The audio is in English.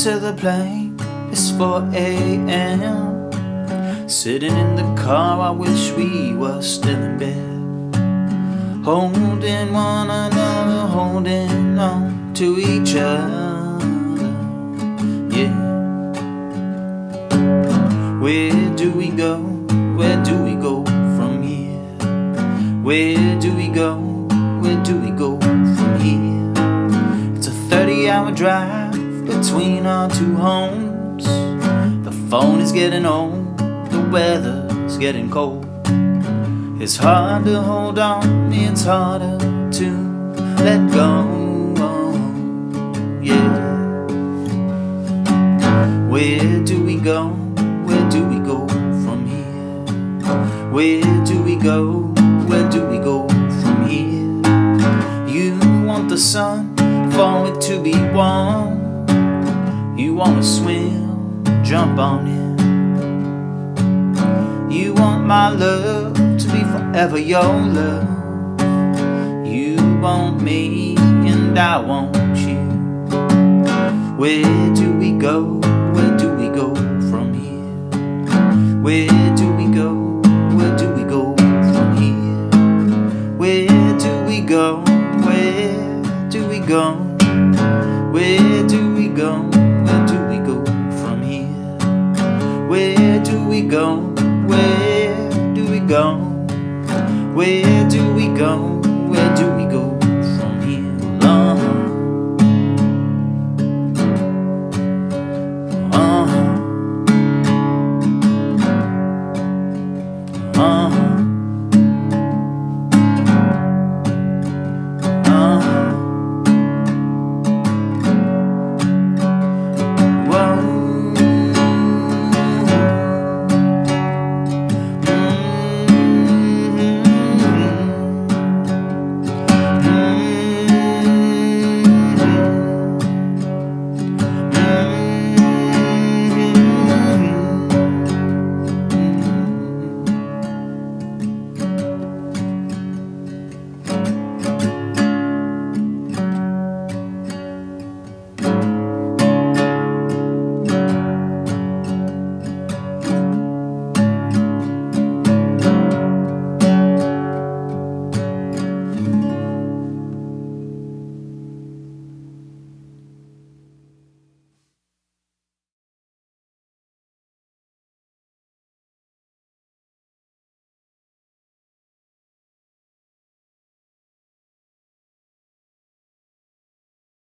into the plane, it's 4 a.m. Sitting in the car, I wish we were still in bed, holding one another, holding on to each other, yeah. Where do we go? Where do we go from here? Where do we go? Where do we go from here? It's a 30-hour drive between our two homes. The phone is getting old, the weather's getting cold. It's hard to hold on, it's harder to let go, yeah. Where do we go? Where do we go from here? Where do we go? Where do we go from here? You want the sun for it to be warm. You wanna swim, jump on it. You want my love to be forever your love. You want me and I want you. Where do we go? Where do we go from here? Where do we go? Where do we go from here? Where do we go? Where do we go? Where do we go? Where do we go from here? Where do we go? Where do we go? Where do we go? Where do we go